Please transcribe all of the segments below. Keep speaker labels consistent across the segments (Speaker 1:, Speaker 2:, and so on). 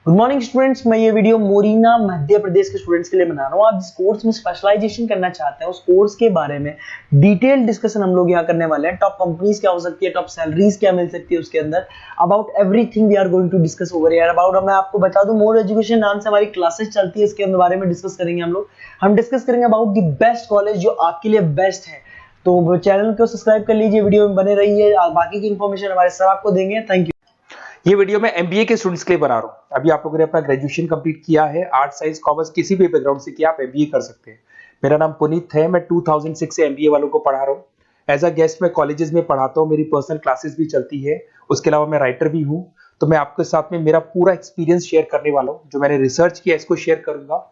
Speaker 1: Good morning students, मैं ये video मोरिना Madhya Pradesh के स्टूडेंट्स के लिए बना रहा हूँ। आप जिस कोर्स में स्पेशलाइजेशन करना चाहते हैं उस कोर्स के बारे में डिटेल डिस्कशन हम लोग यहाँ करने वाले हैं। टॉप कंपनीज क्या हो सकती है, टॉप सैलरीज क्या मिल सकती है उसके अंदर, about everything we are going to discuss over here. About मैं आपको बता दूं, मोर एजुकेशन नाम से हमारी क्लासेस चलती है, इसके बारे में डिस्कस करेंगे हम डिस्कस करेंगे अबाउट द बेस्ट कॉलेज जो आपके लिए बेस्ट है। तो चैनल को सब्सक्राइब कर लीजिए, वीडियो में बने रहिए, बाकी की इन्फॉर्मेशन हमारे सर आपको देंगे। Thank you.
Speaker 2: ये वीडियो मैं एमबीए के स्टूडेंट्स के लिए बना रहा हूँ। अभी आप लोगों ने अपना ग्रेजुएशन कंप्लीट किया है, आर्ट साइंस कॉमर्स किसी भी बैकग्राउंड से किया, आप एमबीए कर सकते हैं। मेरा नाम पुनीत है, मैं 2006 से एमबीए वालों को पढ़ा रहा हूँ। एज अ गेस्ट मैं कॉलेजेस में पढ़ाता हूँ, मेरी पर्सनल क्लासेस भी चलती है। उसके अलावा मैं राइटर भी हूँ। तो मैं आपके साथ में मेरा पूरा एक्सपीरियंस शेयर करने वाला हूँ, जो मैंने रिसर्च किया इसको शेयर करूंगा।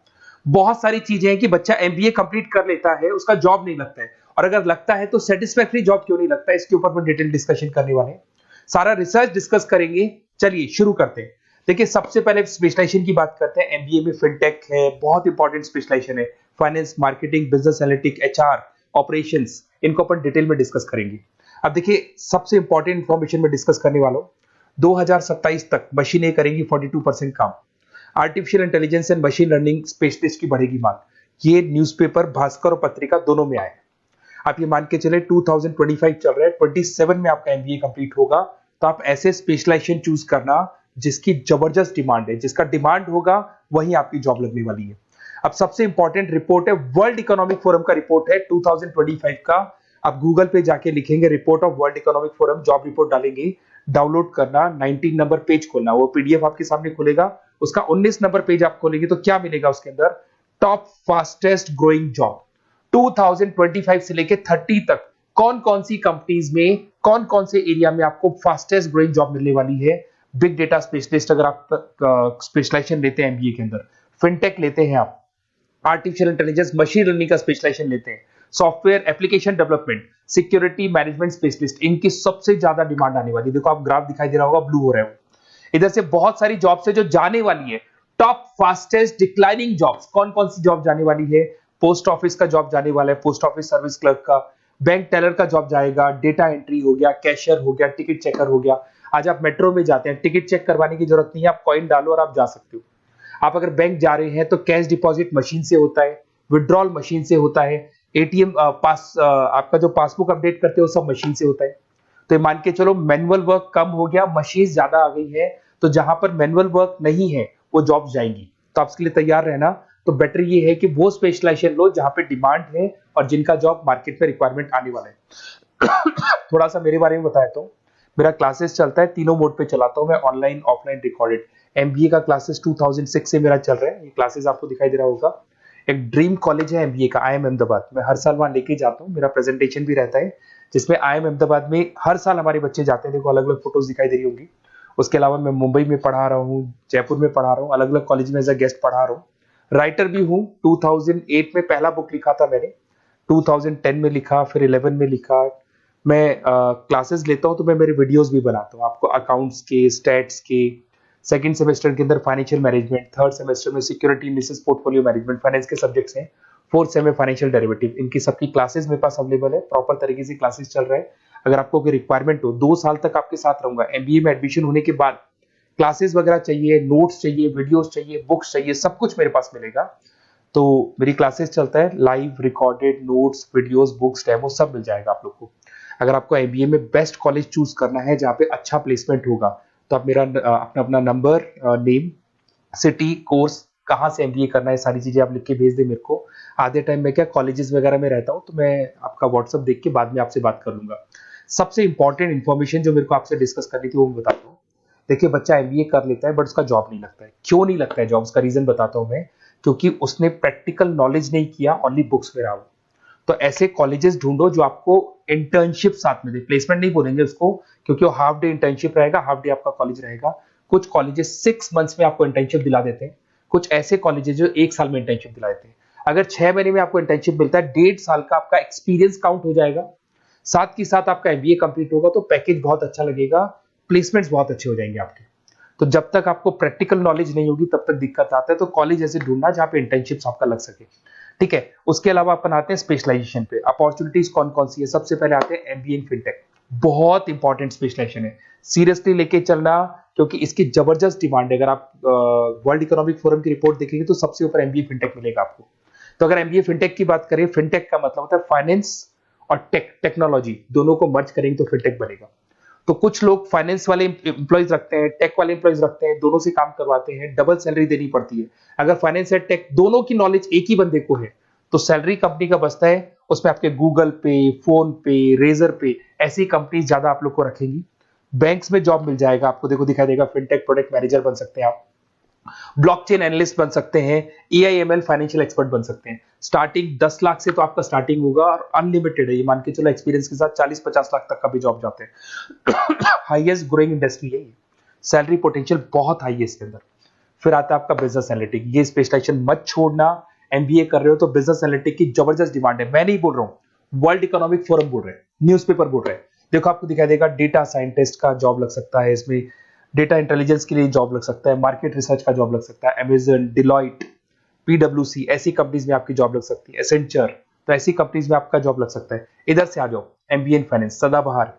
Speaker 2: बहुत सारी चीजें हैं कि बच्चा एमबीए कंप्लीट कर लेता है, उसका जॉब नहीं लगता है, और अगर लगता है तो सेटिस्फैक्टरी जॉब क्यों नहीं लगता है, इसके ऊपर मैं डिटेल डिस्कशन करने वाले हैं। सारा रिसर्च डिस्कस करेंगे। चलिए शुरू करते हैं। देखिए, सबसे पहले स्पेशलाइजेशन की बात करते हैं। एमबीए में फिनटेक है, बहुत इंपॉर्टेंट स्पेशलाइजेशन है। Finance, marketing, business analytic, HR, operations, इनको अपन डिटेल में डिस्कस करेंगे। अब देखिए, सबसे इंपॉर्टेंट इंफॉर्मेशन में डिस्कस करने वाला हूं। 2027 तक मशीनें करेंगी 42% काम। Artificial intelligence and machine learning specialist की बढ़ेगी मांग। ये न्यूज़पेपर, भास्कर और पत्रिका दोनों में आए। आप ये मान के चले 2025 चल रहा है, 27 में आपका एमबीए कंप्लीट होगा। तो आप ऐसे स्पेशलाइजेशन चूज करना जिसकी जबरदस्त डिमांड है, जिसका डिमांड होगा वही आपकी जॉब लगने वाली है। अब सबसे इंपॉर्टेंट रिपोर्ट है, वर्ल्ड इकोनॉमिक फोरम का रिपोर्ट है 2025 का। आप गूगल पे जाके लिखेंगे report of world economic forum, job report डालेंगे, डाउनलोड करना, 19 नंबर पेज खोलना, वो पीडीएफ आपके सामने खुलेगा। उसका 19 नंबर पेज आप खोलेंगे तो क्या मिलेगा उसके अंदर? टॉप फास्टेस्ट ग्रोइंग जॉब 2025 से लेके 30 तक कौन कौन सी कंपनीज में, कौन कौन से एरिया में आपको फास्टेस्ट ग्रोइंग जॉब मिलने वाली है। बिग डेटा स्पेशलिस्ट अगर आप स्पेशलाइजेशन लेते हैं एमबीए के अंदर, फिनटेक लेते हैं आप, आर्टिफिशियल इंटेलिजेंस मशीन लर्निंग का स्पेशलाइजेशन लेते हैं, software application development, security management specialist, इनकी सबसे ज्यादा डिमांड आने वाली है। देखो, आप ग्राफ दिखाई दे रहा होगा, ब्लू हो रहा है। इधर से बहुत सारी जॉब्स है जो जाने वाली है। टॉप फास्टेस्ट डिक्लाइनिंग जॉब्स, कौन कौन सी जॉब जाने वाली है? पोस्ट ऑफिस का जॉब जाने वाला है, पोस्ट ऑफिस सर्विस क्लर्क का, बैंक टेलर का जॉब जाएगा, डेटा एंट्री हो गया, कैशियर हो गया, टिकट चेकर हो गया। आज आप मेट्रो में जाते हैं, टिकट चेक करवाने की जरूरत नहीं है, आप कॉइन डालो और आप जा सकते हो। आप अगर बैंक जा रहे हैं तो कैश डिपॉजिट मशीन से होता है, विड्रॉल मशीन से होता है, एटीएम आपका जो पासबुक अपडेट करते हो सब मशीन से होता है। तो मान के चलो मैनुअल वर्क कम हो गया, मशीन ज्यादा आ गई है, तो जहां पर मैनुअल वर्क नहीं है वो जॉब जाएंगी। तो आप इसके लिए तैयार रहना। तो बेटर ये है कि वो स्पेशलाइजेशन लो जहां पे डिमांड है और जिनका जॉब मार्केट में रिक्वायरमेंट आने वाला है। थोड़ा सा मेरे बारे में बताया तो, मेरा क्लासेस चलता है, तीनों मोड पे चलाता हूं मैं, ऑनलाइन, ऑफलाइन, रिकॉर्डेड। एमबीए का क्लासेस 2006 से मेरा चल रहा है। ये क्लासेस आपको दिखाई दे रहा होगा। एक ड्रीम कॉलेज है एमबीए का, आईएम अहमदाबाद। मैं हर साल वहां लेके जाता हूँ, मेरा प्रेजेंटेशन भी रहता है, जिसमें आईएम अहमदाबाद में हर साल हमारे बच्चे जाते हैं। देखो, अलग अलग फोटोज दिखाई दे रही होंगी। उसके अलावा मैं मुंबई में पढ़ा रहा हूँ, जयपुर में पढ़ा रहा हूँ, अलग अलग कॉलेज में एज अ गेस्ट पढ़ा रहा हूँ। राइटर भी हूँ। 2008 में पहला बुक लिखा था मैंने, 2010 में लिखा, फिर 11 में लिखा। मैं क्लासेस लेता हूँ तो मैं मेरे वीडियोस भी बनाता हूँ आपको, अकाउंट्स के, स्टैट्स के। सेकंड सेमेस्टर के अंदर फाइनेंशियल मैनेजमेंट, थर्ड सेमेस्टर में security analysis, portfolio management, finance के सब्जेक्ट्स हैं। फोर्थ सेम में फाइनेंशियल डेरिवेटिव। इनकी सबकी क्लासेस मेरे पास अवेलेबल है, प्रॉपर तरीके से क्लासेस चल रहा है। अगर आपको कोई रिक्वायरमेंट हो, 2 साल तक आपके साथ रहूंगा। एमबीए में एडमिशन होने के बाद क्लासेस वगैरह चाहिए, नोट्स चाहिए, वीडियोस चाहिए, बुक्स चाहिए, सब कुछ मेरे पास मिलेगा। तो मेरी क्लासेस चलता है, live, recorded, notes, videos, books, demo सब मिल जाएगा आप लोग को। अगर आपको एमबीए में बेस्ट कॉलेज चूज करना है जहाँ पे अच्छा प्लेसमेंट होगा, तो आप मेरा अपना नंबर, नेम, सिटी, कोर्स, कहाँ से एमबीए करना है, सारी चीजें आप लिख के भेज दे मेरे को। आधे टाइम में क्या कॉलेजेस वगैरह में रहता हूँ, तो मैं आपका व्हाट्सअप देख के बाद में आपसे बात कर लूंगा। सबसे इंपॉर्टेंट इन्फॉर्मेशन जो मेरे को आपसे डिस्कस करनी थी वो मैं बताता हूँ। देखिए, बच्चा एमबीए कर लेता है बट उसका जॉब नहीं लगता है। क्यों नहीं लगता है जॉब? उसका रीजन बताता हूँ मैं। क्योंकि उसने प्रैक्टिकल नॉलेज नहीं किया, ओनली बुक्स में रहा। तो ऐसे कॉलेजेस ढूंढो जो आपको इंटर्नशिप साथ में दे। प्लेसमेंट नहीं बोलेंगे उसको, क्योंकि वो हाफ डे इंटर्नशिप रहेगा, हाफ डे आपका कॉलेज रहेगा। कुछ कॉलेजेस 6 मंथ्स में आपको इंटर्नशिप दिला देते हैं, कुछ ऐसे कॉलेजेस जो 1 साल में इंटर्नशिप दिला देते हैं। अगर 6 महीने में आपको इंटर्नशिप मिलता है, 1.5 साल का आपका एक्सपीरियंस काउंट हो जाएगा। साथ ही साथ आपका एमबीए कंप्लीट होगा तो पैकेज बहुत अच्छा लगेगा, प्लेसमेंट्स बहुत अच्छे हो जाएंगे आपके। तो जब तक आपको प्रैक्टिकल नॉलेज नहीं होगी तब तक दिक्कत आता है। तो कॉलेज ऐसे ढूंढना जहां पे इंटर्नशिप आपका लग सके, ठीक है। उसके अलावा अपन आते हैं स्पेशलाइजेशन पे। अपॉर्चुनिटीज कौन कौन सी है? सबसे पहले आते हैं एमबीए इन फिनटेक। बहुत इंपॉर्टेंट स्पेशलाइजेशन है, सीरियसली लेके चलना, क्योंकि इसकी जबरदस्त डिमांड है। अगर आप वर्ल्ड इकोनॉमिक फोरम की रिपोर्ट देखेंगे तो सबसे ऊपर एमबीए फिनटेक मिलेगा आपको। तो अगर एमबीए फिनटेक की बात करें, फिनटेक का मतलब होता है फाइनेंस और टेक्नोलॉजी, दोनों को मर्ज करेंगे तो फिनटेक बनेगा। तो कुछ लोग फाइनेंस वाले एम्प्लॉइज रखते हैं, टेक वाले एम्प्लॉइज रखते हैं, दोनों से काम करवाते हैं, डबल सैलरी देनी पड़ती है। अगर फाइनेंस या टेक दोनों की नॉलेज एक ही बंदे को है तो सैलरी कंपनी का बचता है, उसमें आपके गूगल पे, फोन पे, रेजर पे, ऐसी कंपनी ज्यादा आप लोग को रखेंगी। बैंक्स में जॉब मिल जाएगा आपको, देखो दिखाई देगा, फिनटेक प्रोडक्ट मैनेजर बन सकते हैं आप, ब्लॉकचेन एनालिस्ट बन सकते हैं, एआईएमएल फाइनेंशियल एक्सपर्ट बन सकते हैं। स्टार्टिंग 10 लाख से तो आपका स्टार्टिंग होगा और अनलिमिटेड है, ये मान के चलो एक्सपीरियंस के साथ 40-50 लाख तक का भी जॉब जाते हैं। हाईएस्ट ग्रोइंग इंडस्ट्री है ये, सैलरी पोटेंशियल बहुत हाई है इसके अंदर। फिर आता है आपका बिजनेस एनालिटिक, ये स्पेशलाइजेशन मत छोड़ना। एमबीए कर रहे हो तो बिजनेस एनालिटिक की जबरदस्त डिमांड है। मैं नहीं बोल रहा हूं, वर्ल्ड इकोनॉमिक फोरम बोल रहे हैं, न्यूज़पेपर बोल रहे हैं। देखो आपको दिखाई देगा, डेटा साइंटिस्ट का जॉब लग सकता है इसमें, डेटा इंटेलिजेंस के लिए जॉब लग सकता है, मार्केट रिसर्च का जॉब लग सकता है, अमेजन, डिलॉइट, पीडब्ल्यूसी, ऐसी कंपनीज में आपकी जॉब लग सकती है, एसेंचर, तो ऐसी कंपनीज में आपका जॉब लग सकता है। इधर से आ जाओ, एमबीए इन फाइनेंस, सदाबहार,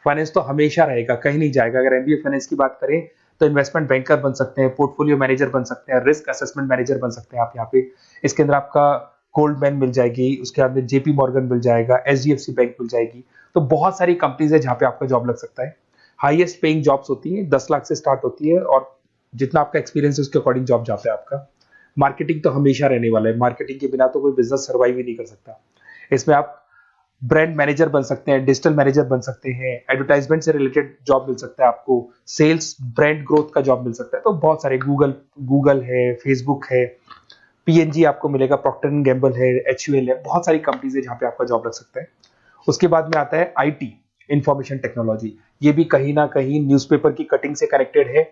Speaker 2: फाइनेंस तो हमेशा रहेगा, कहीं नहीं जाएगा। अगर एमबीए फाइनेंस की बात करें तो इन्वेस्टमेंट बैंकर बन सकते हैं, पोर्टफोलियो मैनेजर बन सकते हैं, रिस्क असेसमेंट मैनेजर बन सकते हैं आप यहाँ पे। इसके अंदर आपका गोल्डमैन मिल जाएगी, उसके बाद में जेपी मॉर्गन मिल जाएगा, एचडीएफसी बैंक मिल जाएगी। तो बहुत सारी कंपनीज है जहाँ पे आपका जॉब लग सकता है। हाईएस्ट पेइंग जॉब्स होती है, 10 लाख से स्टार्ट होती है, और जितना आपका एक्सपीरियंस है उसके अकॉर्डिंग जॉब जाता है आपका। मार्केटिंग तो हमेशा रहने वाला है, मार्केटिंग के बिना तो कोई बिजनेस सर्वाइव ही नहीं कर सकता। इसमें आप ब्रांड मैनेजर बन सकते हैं, डिजिटल मैनेजर बन सकते हैं, एडवर्टाइजमेंट से रिलेटेड जॉब मिल सकता है आपको, सेल्स ब्रांड ग्रोथ का जॉब मिल सकता है। तो बहुत सारे, गूगल है, फेसबुक है, पीएनजी आपको मिलेगा, प्रॉक्टर एंड गैम्बल है, एचयूएल है, बहुत सारी कंपनीज है जहां पे आपका जॉब लग सकता है। उसके बाद में आता है आईटी, इंफॉर्मेशन टेक्नोलॉजी, ये भी कहीं ना कहीं न्यूज़पेपर की कटिंग से कनेक्टेड है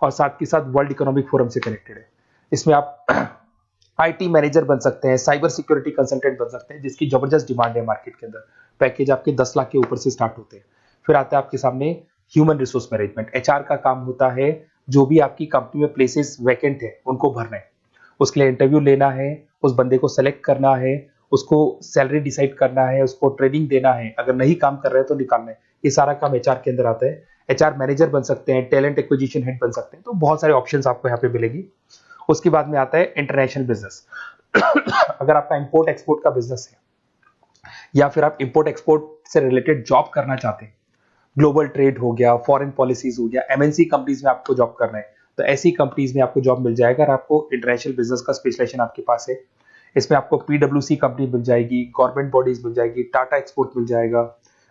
Speaker 2: और साथ के साथ वर्ल्ड इकोनॉमिक फोरम से कनेक्टेड है। इसमें आप आईटी मैनेजर बन सकते हैं, साइबर सिक्योरिटी कंसल्टेंट बन सकते हैं, जिसकी जबरदस्त डिमांड है मार्केट के अंदर। पैकेज आपके 10 लाख के ऊपर से स्टार्ट होते हैं। फिर आता है आपके सामने ह्यूमन रिसोर्स मैनेजमेंट, एचआर का काम होता है, जो भी आपकी कंपनी में प्लेसेस वैकेंट है उनको भरना है, उसके लिए इंटरव्यू लेना है, उस बंदे को सेलेक्ट करना है, उसको सैलरी डिसाइड करना है, उसको ट्रेनिंग देना है, अगर नहीं काम कर रहे हैं तो निकालना है। ये सारा काम एचआर के अंदर आता है। एचआर मैनेजर बन सकते हैं, टैलेंट एक्विजिशन हेड बन सकते हैं। तो बहुत सारे ऑप्शंस आपको यहाँ पे मिलेगी। उसके बाद में आता है इंटरनेशनल बिजनेस। अगर आपका इंपोर्ट एक्सपोर्ट का बिजनेस है या फिर आप इंपोर्ट एक्सपोर्ट से रिलेटेड जॉब करना चाहते हैं, ग्लोबल ट्रेड हो गया, फॉरेन पॉलिसीज हो गया, एमएनसी कंपनीज में आपको जॉब करना है, तो ऐसी कंपनीज में आपको जॉब मिल जाएगा। अगर आपको इंटरनेशनल बिजनेस का स्पेशलाइजेशन आपके पास है, इसमें आपको पीडब्ल्यूसी कंपनी मिल जाएगी, गवर्नमेंट बॉडीज मिल जाएगी, टाटा एक्सपोर्ट मिल जाएगा,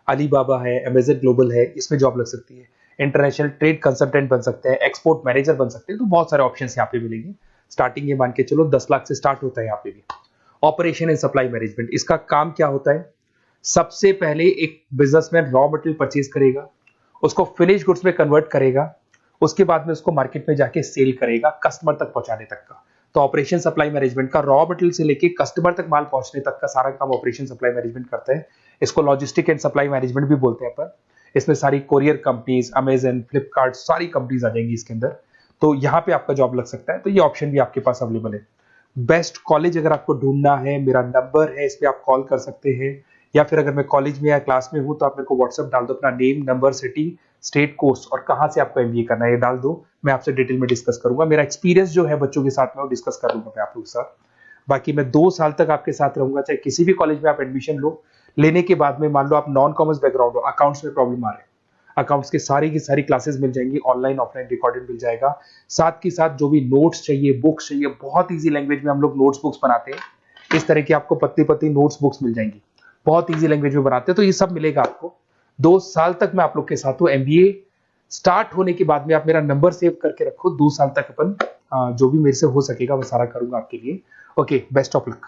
Speaker 2: अलीबाबा है, अमेजन ग्लोबल है, इसमें जॉब लग सकती है। इंटरनेशनल ट्रेड कंसल्टेंट बन सकते हैं, एक्सपोर्ट मैनेजर बन सकते हैं। तो बहुत सारे ऑप्शन यहाँ पे मिलेंगे। स्टार्टिंग ये मान के चलो 10 लाख से स्टार्ट होता है यहाँ पे भी। ऑपरेशन एंड सप्लाई मैनेजमेंट, इसका काम क्या होता है? सबसे पहले एक बिजनेसमैन रॉ मटेरियल परचेज करेगा, उसको फिनिश गुड्स में कन्वर्ट करेगा, उसके बाद में उसको मार्केट में जाके सेल करेगा, कस्टमर तक पहुंचाने तक का। तो ऑपरेशन सप्लाई मैनेजमेंट का रॉ मटेरियल से लेके कस्टमर तक माल पहुंचने तक का सारा काम ऑपरेशन सप्लाई मैनेजमेंट करता है। इसको लॉजिस्टिक एंड सप्लाई मैनेजमेंट भी बोलते हैं पर। इसमें सारी कोरियर कंपनीज, अमेजन, फ्लिपकार्ट, सारी कंपनीज आ जाएंगी इसके अंदर। तो यहाँ पे आपका जॉब लग सकता है। तो ये ऑप्शन भी आपके पास अवेलेबल है। बेस्ट कॉलेज अगर आपको ढूंढना है, मेरा नंबर है, इस पे आप कॉल कर सकते हैं, या फिर अगर मैं कॉलेज में या क्लास में हूं तो आप मेरे को व्हाट्सएप डाल दो, अपना name, number, city, state, course और कहां से आपको एमबीए करना है ये डाल दो। मैं आपसे डिटेल में डिस्कस करूंगा। मेरा एक्सपीरियंस जो है बच्चों के साथ में वो डिस्कस कर लूंगा मैं आप लोगों के साथ। बाकी मैं 2 साल तक आपके साथ रहूंगा, चाहे किसी भी कॉलेज में आप एडमिशन लो। लेने के बाद में मान लो आप नॉन कॉमर्स बैकग्राउंड हो, अकाउंट्स में प्रॉब्लम आ रहा है, अकाउंट्स की सारी क्लासेस मिल जाएंगी, ऑनलाइन ऑफलाइन रिकॉर्डेड मिल जाएगा। साथ के साथ जो भी नोट्स चाहिए, बुक्स चाहिए, बहुत ईजी लैंग्वेज में हम लोग नोट्स बुक्स बनाते हैं। इस तरह की आपको पतली पतली नोट्स बुक्स मिल जाएंगी, बहुत ईजी लैंग्वेज में बनाते हैं। तो ये सब मिलेगा आपको। 2 साल तक मैं आप लोग के साथ हूँ। एमबीए स्टार्ट होने के बाद में आप मेरा नंबर सेव करके रखो। 2 साल तक अपन जो भी मेरे से हो सकेगा वो सारा करूंगा आपके लिए। Okay, best of luck.